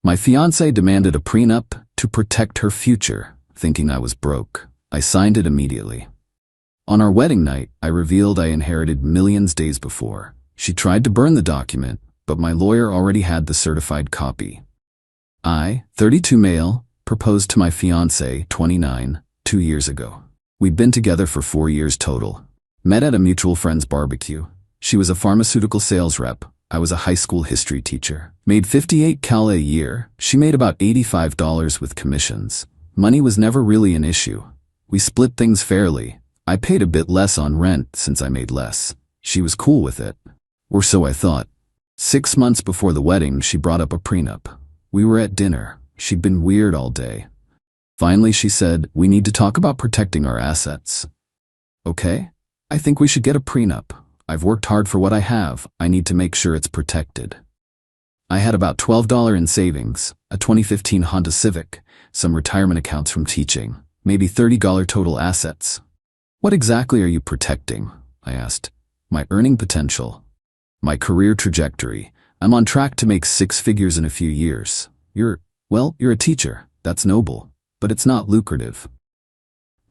My fiancée demanded a prenup to protect her future, thinking I was broke. I signed it immediately. On our wedding night, I revealed I inherited millions days before. She tried to burn the document, but my lawyer already had the certified copy. I, 32 male, proposed to my fiancée, 29, 2 years ago. We'd been together for 4 years total. Met at a mutual friend's barbecue. She was a pharmaceutical sales rep. I was a high school history teacher. Made $58,000 a year. She made about $85 with commissions. Money was never really an issue. We split things fairly. I paid a bit less on rent since I made less. She was cool with it. Or so I thought. 6 months before the wedding, she brought up a prenup. We were at dinner. She'd been weird all day. Finally, she said, "We need to talk about protecting our assets." Okay, I think we should get a prenup. I've worked hard for what I have. I need to make sure it's protected. I had about $12 in savings, a 2015 Honda Civic, some retirement accounts from teaching, maybe $30 total assets. What exactly are you protecting? I asked. My earning potential. My career trajectory. I'm on track to make 6 figures in a few years. You're a teacher. That's noble, but it's not lucrative.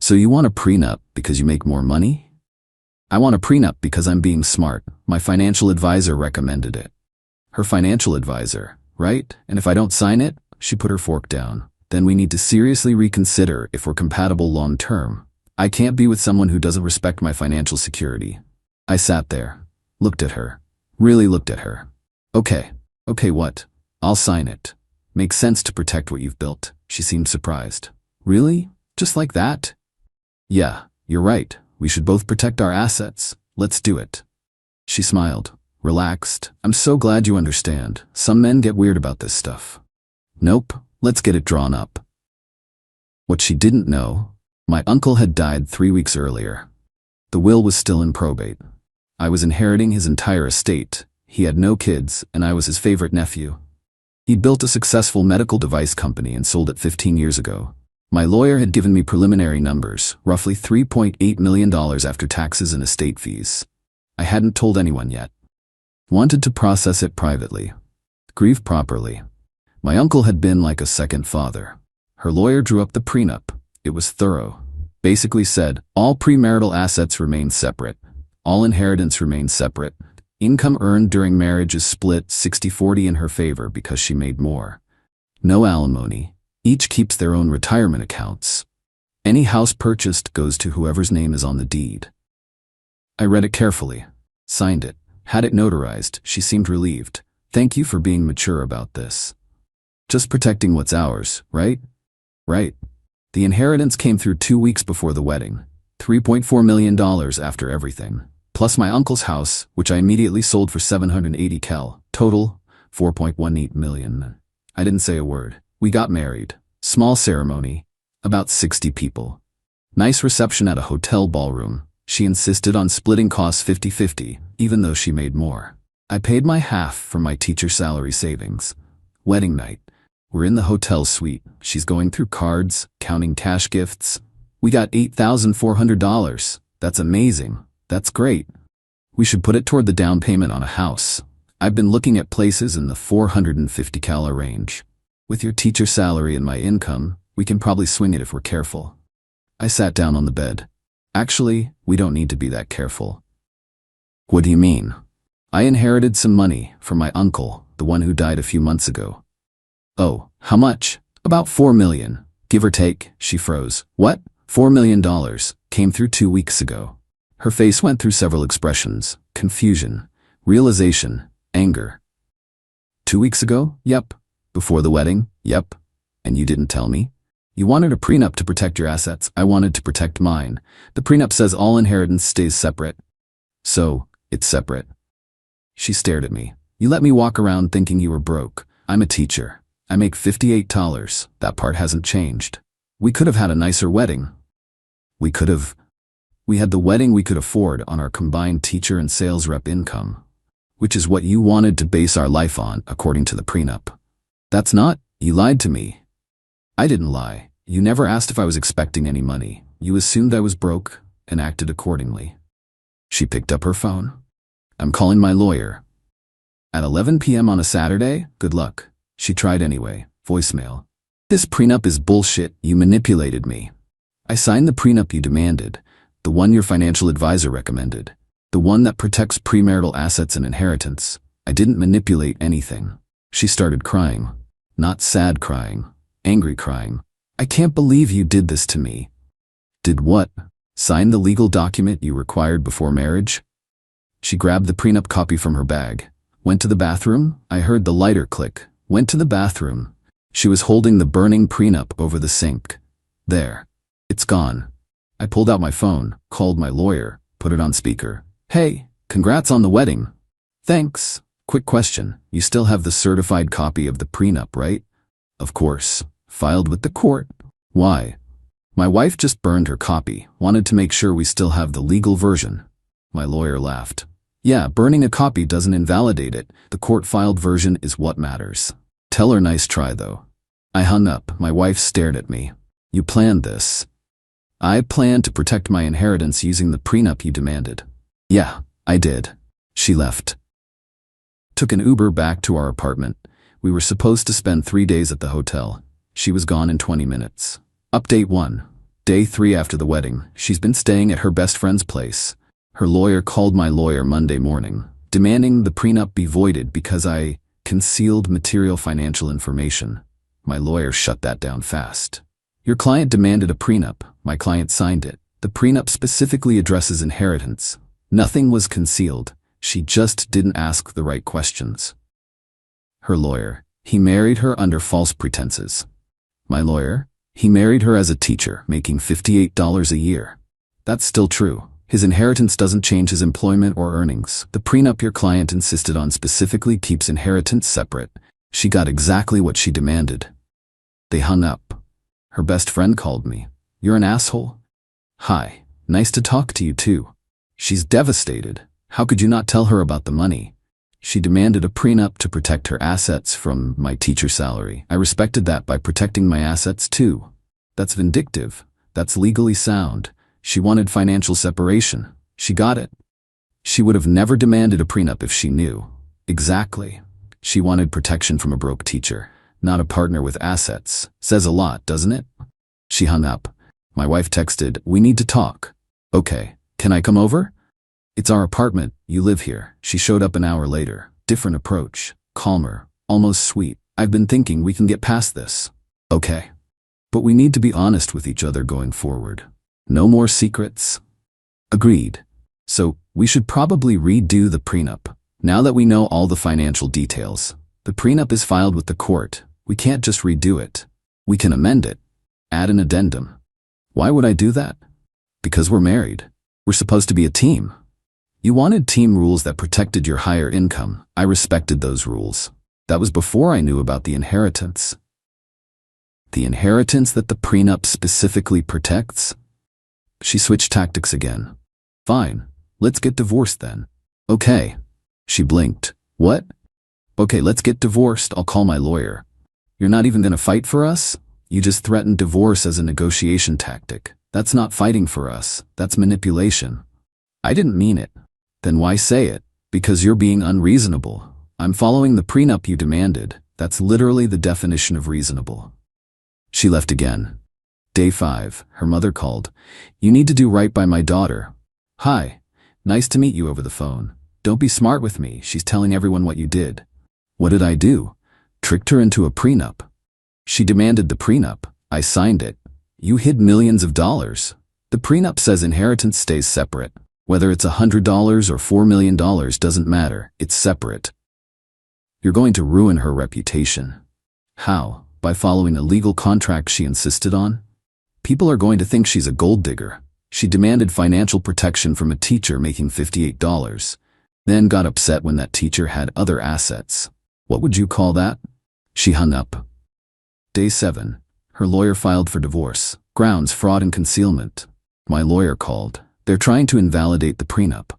So you want a prenup because you make more money? I want a prenup because I'm being smart. My financial advisor recommended it. Her financial advisor, right? And if I don't sign it, she put her fork down. Then we need to seriously reconsider if we're compatible long term. I can't be with someone who doesn't respect my financial security. I sat there, looked at her, really looked at her. Okay, what? I'll sign it. Makes sense to protect what you've built. She seemed surprised. Really? Just like that? Yeah, you're right. We should both protect our assets. Let's do it. She smiled, relaxed. I'm so glad you understand. Some men get weird about this stuff. Nope, let's get it drawn up. What she didn't know, my uncle had died 3 weeks earlier. The will was still in probate. I was inheriting his entire estate. He had no kids, and I was his favorite nephew. He built a successful medical device company and sold it 15 years ago. My lawyer had given me preliminary numbers, roughly $3.8 million after taxes and estate fees. I hadn't told anyone yet. Wanted to process it privately. Grieve properly. My uncle had been like a second father. Her lawyer drew up the prenup. It was thorough. Basically said, all premarital assets remain separate. All inheritance remains separate. Income earned during marriage is split 60-40 in her favor because she made more. No alimony. Each keeps their own retirement accounts. Any house purchased goes to whoever's name is on the deed. I read it carefully, signed it, had it notarized. She seemed relieved. Thank you for being mature about this. Just protecting what's ours, right? Right. The inheritance came through 2 weeks before the wedding. $3.4 million after everything. Plus my uncle's house, which I immediately sold for $780,000. Total, $4.18 million. I didn't say a word. We got married. Small ceremony. About 60 people. Nice reception at a hotel ballroom. She insisted on splitting costs 50-50, even though she made more. I paid my half from my teacher salary savings. Wedding night. We're in the hotel suite. She's going through cards, counting cash gifts. We got $8,400. That's amazing. That's great. We should put it toward the down payment on a house. I've been looking at places in the $450,000 range. With your teacher salary and my income, we can probably swing it if we're careful. I sat down on the bed. Actually, we don't need to be that careful. What do you mean? I inherited some money from my uncle, the one who died a few months ago. Oh, how much? About $4 million, give or take. She froze. What? $4 million came through 2 weeks ago. Her face went through several expressions. Confusion, realization, anger. 2 weeks ago? Yep. Before the wedding? Yep. And you didn't tell me? You wanted a prenup to protect your assets. I wanted to protect mine. The prenup says all inheritance stays separate. So, it's separate. She stared at me. You let me walk around thinking you were broke. I'm a teacher. I make $58. That part hasn't changed. We could have had a nicer wedding. We had the wedding we could afford on our combined teacher and sales rep income, which is what you wanted to base our life on, according to the prenup. That's not, you lied to me. I didn't lie. You never asked if I was expecting any money. You assumed I was broke and acted accordingly. She picked up her phone. I'm calling my lawyer. At 11 p.m. on a Saturday? Good luck. She tried anyway. Voicemail. This prenup is bullshit. You manipulated me. I signed the prenup you demanded, the one your financial advisor recommended, the one that protects premarital assets and inheritance. I didn't manipulate anything. She started crying. Not sad crying, angry crying. I can't believe you did this to me. Did what? Sign the legal document you required before marriage? She grabbed the prenup copy from her bag. Went to the bathroom. I heard the lighter click. Went to the bathroom. She was holding the burning prenup over the sink. There. It's gone. I pulled out my phone, called my lawyer, put it on speaker. Hey, congrats on the wedding. Thanks. Quick question. You still have the certified copy of the prenup, right? Of course. Filed with the court. Why? My wife just burned her copy, wanted to make sure we still have the legal version. My lawyer laughed. Yeah, burning a copy doesn't invalidate it. The court-filed version is what matters. Tell her nice try, though. I hung up. My wife stared at me. You planned this. I planned to protect my inheritance using the prenup you demanded. Yeah, I did. She left. Took an Uber back to our apartment. We were supposed to spend 3 days at the hotel. She was gone in 20 minutes. Update 1. Day 3 after the wedding. She's been staying at her best friend's place. Her lawyer called my lawyer Monday morning, demanding the prenup be voided because I concealed material financial information. My lawyer shut that down fast. Your client demanded a prenup. My client signed it. The prenup specifically addresses inheritance. Nothing was concealed. She just didn't ask the right questions. Her lawyer. He married her under false pretenses. My lawyer. He married her as a teacher, making $58 a year. That's still true. His inheritance doesn't change his employment or earnings. The prenup your client insisted on specifically keeps inheritance separate. She got exactly what she demanded. They hung up. Her best friend called me. You're an asshole? Hi, nice to talk to you too. She's devastated. How could you not tell her about the money? She demanded a prenup to protect her assets from my teacher salary. I respected that by protecting my assets too. That's vindictive. That's legally sound. She wanted financial separation. She got it. She would have never demanded a prenup if she knew. Exactly. She wanted protection from a broke teacher, not a partner with assets. Says a lot, doesn't it? She hung up. My wife texted, we need to talk. Okay, can I come over? It's our apartment, you live here. She showed up an hour later. Different approach. Calmer. Almost sweet. I've been thinking we can get past this. Okay. But we need to be honest with each other going forward. No more secrets. Agreed. So, we should probably redo the prenup. Now that we know all the financial details, the prenup is filed with the court. We can't just redo it. We can amend it. Add an addendum. Why would I do that? Because we're married. We're supposed to be a team. You wanted team rules that protected your higher income. I respected those rules. That was before I knew about the inheritance. The inheritance that the prenup specifically protects? She switched tactics again. Fine. Let's get divorced then. Okay. She blinked. What? Okay, let's get divorced. I'll call my lawyer. You're not even gonna fight for us? You just threatened divorce as a negotiation tactic. That's not fighting for us. That's manipulation. I didn't mean it. Then why say it? Because you're being unreasonable. I'm following the prenup you demanded. That's literally the definition of reasonable. She left again. Day 5, her mother called. You need to do right by my daughter. Hi. Nice to meet you over the phone. Don't be smart with me. She's telling everyone what you did. What did I do? Tricked her into a prenup. She demanded the prenup. I signed it. You hid millions of dollars. The prenup says inheritance stays separate. Whether it's $100 or $4 million doesn't matter. It's separate. You're going to ruin her reputation. How? By following a legal contract she insisted on? People are going to think she's a gold digger. She demanded financial protection from a teacher making $58, then got upset when that teacher had other assets. What would you call that? She hung up. Day 7. Her lawyer filed for divorce. Grounds: fraud and concealment. My lawyer called. They're trying to invalidate the prenup.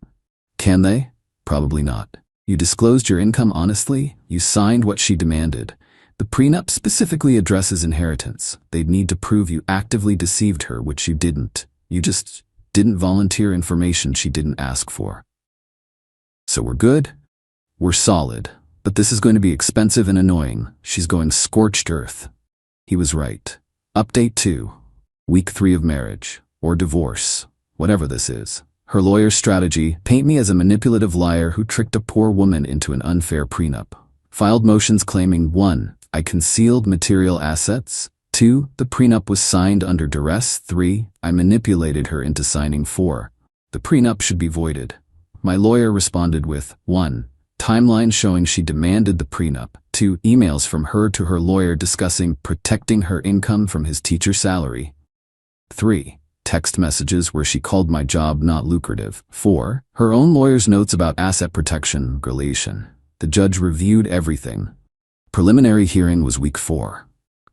Can they? Probably not. You disclosed your income honestly. You signed what she demanded. The prenup specifically addresses inheritance. They'd need to prove you actively deceived her, which you didn't. You just didn't volunteer information she didn't ask for. So we're good? We're solid. But this is going to be expensive and annoying. She's going scorched earth. He was right. Update 2. Week 3 of marriage. Or divorce. Whatever this is. Her lawyer's strategy: paint me as a manipulative liar who tricked a poor woman into an unfair prenup. Filed motions claiming 1. I concealed material assets. 2. The prenup was signed under duress. 3. I manipulated her into signing. 4. The prenup should be voided. My lawyer responded with 1. Timeline showing she demanded the prenup. 2. Emails from her to her lawyer discussing protecting her income from his teacher salary. 3. Text messages where she called my job not lucrative. 4. Her own lawyer's notes about asset protection relation. The judge reviewed everything. Preliminary hearing was week 4.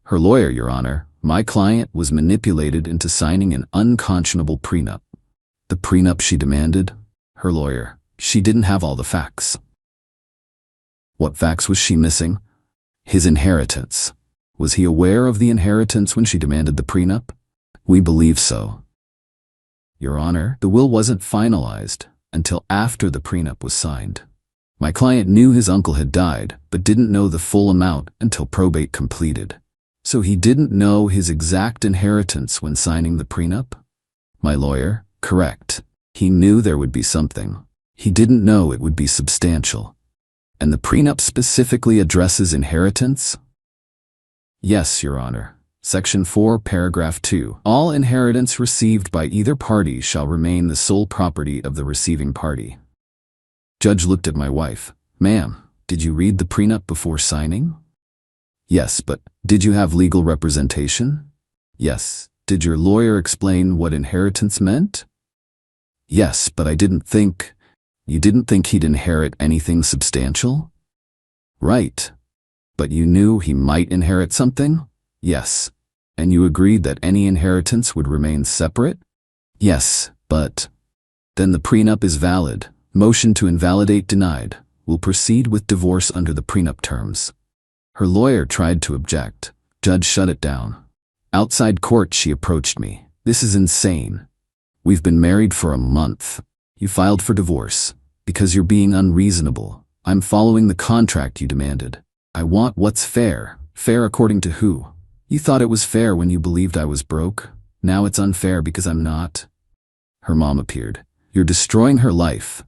Her lawyer: Your Honor, my client was manipulated into signing an unconscionable prenup. The prenup she demanded? Her lawyer: she didn't have all the facts. What facts was she missing? His inheritance. Was he aware of the inheritance when she demanded the prenup? We believe so. Your Honor, the will wasn't finalized until after the prenup was signed. My client knew his uncle had died, but didn't know the full amount until probate completed. So he didn't know his exact inheritance when signing the prenup? My lawyer: correct. He knew there would be something. He didn't know it would be substantial. And the prenup specifically addresses inheritance? Yes, Your Honor. Section 4, paragraph 2. All inheritance received by either party shall remain the sole property of the receiving party. Judge looked at my wife. Ma'am, did you read the prenup before signing? Yes, but did you have legal representation? Yes. Did your lawyer explain what inheritance meant? Yes, but I didn't think... You didn't think he'd inherit anything substantial? Right. But you knew he might inherit something? Yes. And you agreed that any inheritance would remain separate? Yes, but... Then the prenup is valid. Motion to invalidate denied. Will proceed with divorce under the prenup terms. Her lawyer tried to object. Judge shut it down. Outside court she approached me. This is insane. We've been married for a month. You filed for divorce. Because you're being unreasonable. I'm following the contract you demanded. I want what's fair. Fair according to who? You thought it was fair when you believed I was broke. Now it's unfair because I'm not. Her mom appeared. You're destroying her life.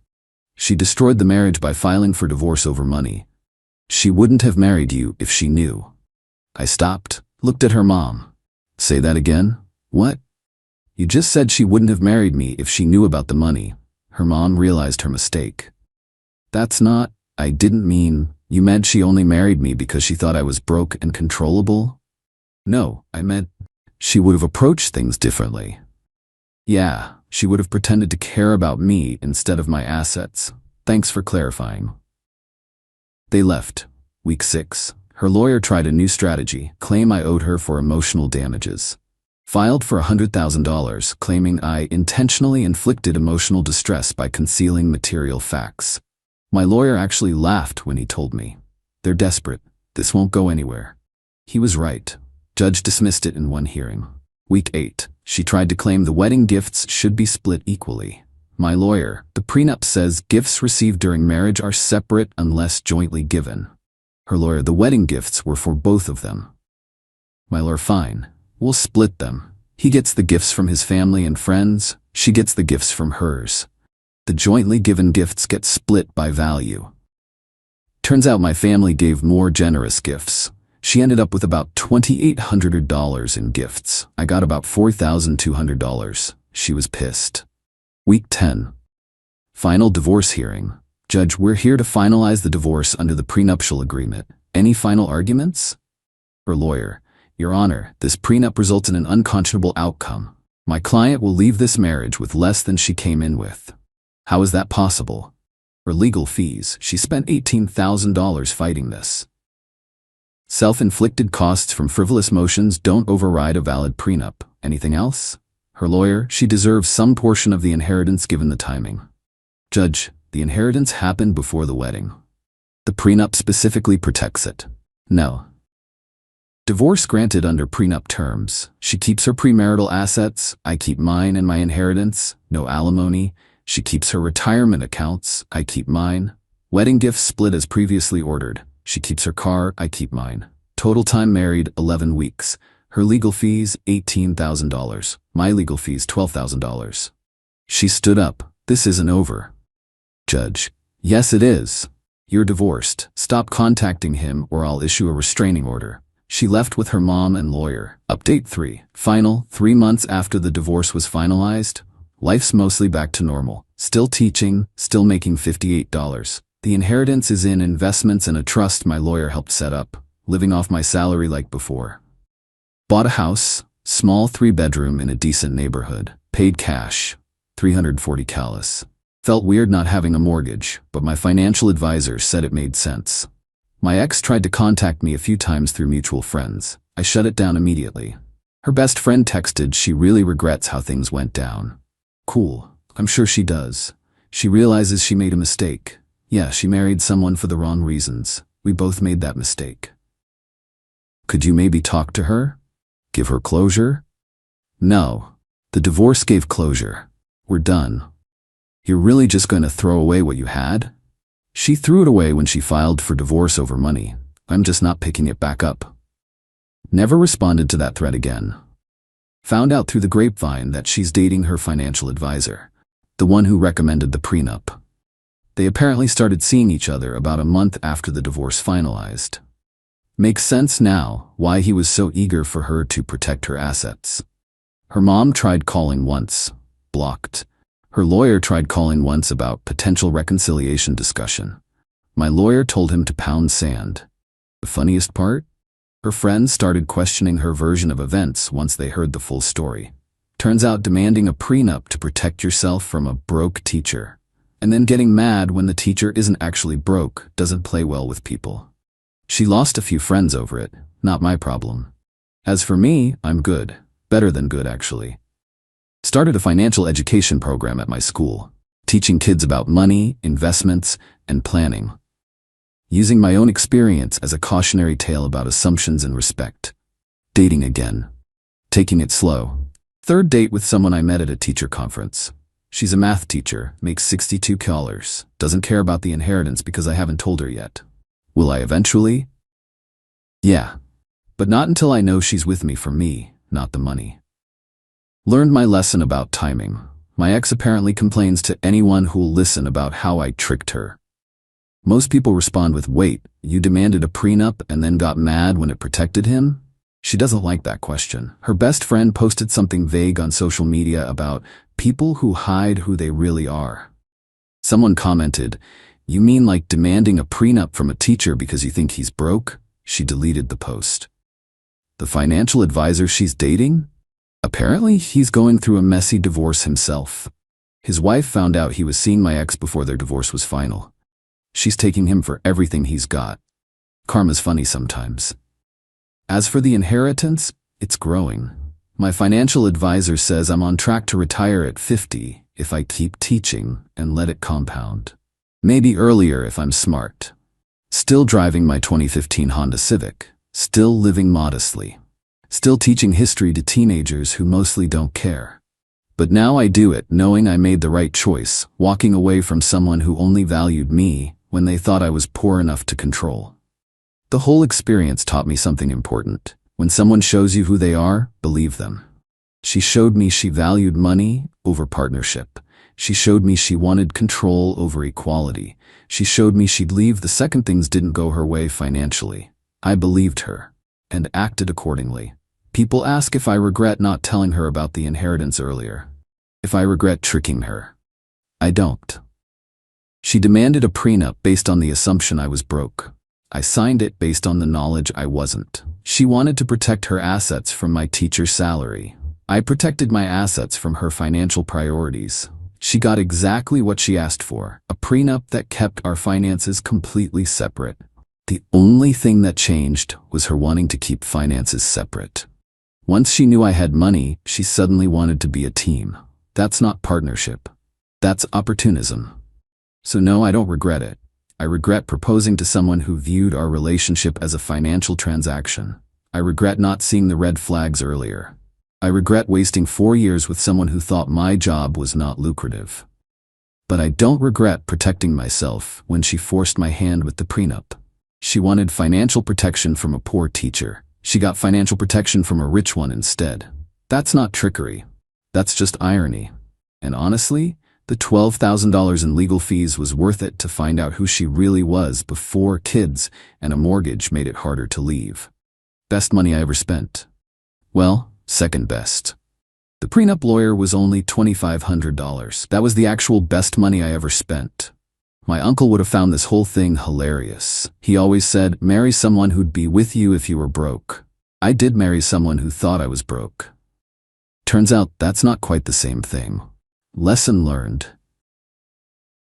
She destroyed the marriage by filing for divorce over money. She wouldn't have married you if she knew. I stopped, looked at her mom. Say that again? What? You just said she wouldn't have married me if she knew about the money. Her mom realized her mistake. That's not... I didn't mean... You meant she only married me because she thought I was broke and controllable? No, I meant she would have approached things differently. Yeah, she would have pretended to care about me instead of my assets. Thanks for clarifying. They left. Week 6. Her lawyer tried a new strategy, claim I owed her for emotional damages. Filed for $100,000, claiming I intentionally inflicted emotional distress by concealing material facts. My lawyer actually laughed when he told me. They're desperate. This won't go anywhere. He was right. Judge dismissed it in one hearing. Week 8. She tried to claim the wedding gifts should be split equally. My lawyer: the prenup says gifts received during marriage are separate unless jointly given. Her lawyer: the wedding gifts were for both of them. My lawyer: fine. We'll split them. He gets the gifts from his family and friends. She gets the gifts from hers. The jointly given gifts get split by value. Turns out my family gave more generous gifts. She ended up with about $2,800 in gifts. I got about $4,200. She was pissed. Week 10. Final divorce hearing. Judge: we're here to finalize the divorce under the prenuptial agreement. Any final arguments? Her lawyer: Your Honor, this prenup results in an unconscionable outcome. My client will leave this marriage with less than she came in with. How is that possible? Her legal fees: she spent $18,000 fighting this. Self-inflicted costs from frivolous motions don't override a valid prenup. Anything else? Her lawyer: she deserves some portion of the inheritance given the timing. Judge: the inheritance happened before the wedding. The prenup specifically protects it. No. Divorce granted under prenup terms. She keeps her premarital assets. I keep mine and my inheritance. No alimony. She keeps her retirement accounts. I keep mine. Wedding gifts split as previously ordered. She keeps her car, I keep mine. Total time married, 11 weeks. Her legal fees, $18,000. My legal fees, $12,000. She stood up. This isn't over. Judge: yes, it is. You're divorced. Stop contacting him or I'll issue a restraining order. She left with her mom and lawyer. Update 3. Final: 3 months after the divorce was finalized. Life's mostly back to normal. Still teaching, still making $58. The inheritance is in investments and a trust my lawyer helped set up. Living off my salary like before. Bought a house, small 3-bedroom in a decent neighborhood. Paid cash, $340. Felt weird not having a mortgage, but my financial advisor said it made sense. My ex tried to contact me a few times through mutual friends. I shut it down immediately. Her best friend texted she really regrets how things went down. Cool, I'm sure she does. She realizes she made a mistake. Yeah, she married someone for the wrong reasons. We both made that mistake. Could you maybe talk to her? Give her closure? No. The divorce gave closure. We're done. You're really just going to throw away what you had? She threw it away when she filed for divorce over money. I'm just not picking it back up. Never responded to that thread again. Found out through the grapevine that she's dating her financial advisor, the one who recommended the prenup. They apparently started seeing each other about a month after the divorce finalized. Makes sense now why he was so eager for her to protect her assets. Her mom tried calling once, blocked. Her lawyer tried calling once about potential reconciliation discussion. My lawyer told him to pound sand. The funniest part? Her friends started questioning her version of events once they heard the full story. Turns out demanding a prenup to protect yourself from a broke teacher, and then getting mad when the teacher isn't actually broke, doesn't play well with people. She lost a few friends over it, not my problem. As for me, I'm good. Better than good, actually. Started a financial education program at my school, teaching kids about money, investments, and planning. Using my own experience as a cautionary tale about assumptions and respect. Dating again. Taking it slow. Third date with someone I met at a teacher conference. She's a math teacher, makes $62, doesn't care about the inheritance because I haven't told her yet. Will I eventually? Yeah. But not until I know she's with me for me, not the money. Learned my lesson about timing. My ex apparently complains to anyone who'll listen about how I tricked her. Most people respond with, wait, you demanded a prenup and then got mad when it protected him? She doesn't like that question. Her best friend posted something vague on social media about people who hide who they really are. Someone commented, you mean like demanding a prenup from a teacher because you think he's broke? She deleted the post. The financial advisor she's dating? Apparently, he's going through a messy divorce himself. His wife found out he was seeing my ex before their divorce was final. She's taking him for everything he's got. Karma's funny sometimes. As for the inheritance, it's growing. My financial advisor says I'm on track to retire at 50 if I keep teaching and let it compound. Maybe earlier if I'm smart. Still driving my 2015 Honda Civic. Still living modestly. Still teaching history to teenagers who mostly don't care. But now I do it knowing I made the right choice, walking away from someone who only valued me when they thought I was poor enough to control. The whole experience taught me something important. When someone shows you who they are, believe them. She showed me she valued money over partnership. She showed me she wanted control over equality. She showed me she'd leave the second things didn't go her way financially. I believed her and acted accordingly. People ask if I regret not telling her about the inheritance earlier. If I regret tricking her. I don't. She demanded a prenup based on the assumption I was broke. I signed it based on the knowledge I wasn't. She wanted to protect her assets from my teacher's salary. I protected my assets from her financial priorities. She got exactly what she asked for, a prenup that kept our finances completely separate. The only thing that changed was her wanting to keep finances separate. Once she knew I had money, she suddenly wanted to be a team. That's not partnership. That's opportunism. So no, I don't regret it. I regret proposing to someone who viewed our relationship as a financial transaction. I regret not seeing the red flags earlier. I regret wasting 4 years with someone who thought my job was not lucrative. But I don't regret protecting myself when she forced my hand with the prenup. She wanted financial protection from a poor teacher. She got financial protection from a rich one instead. That's not trickery. That's just irony. And honestly, the $12,000 in legal fees was worth it to find out who she really was before kids and a mortgage made it harder to leave. Best money I ever spent. Well, second best. The prenup lawyer was only $2,500. That was the actual best money I ever spent. My uncle would have found this whole thing hilarious. He always said, marry someone who'd be with you if you were broke. I did marry someone who thought I was broke. Turns out that's not quite the same thing. Lesson learned.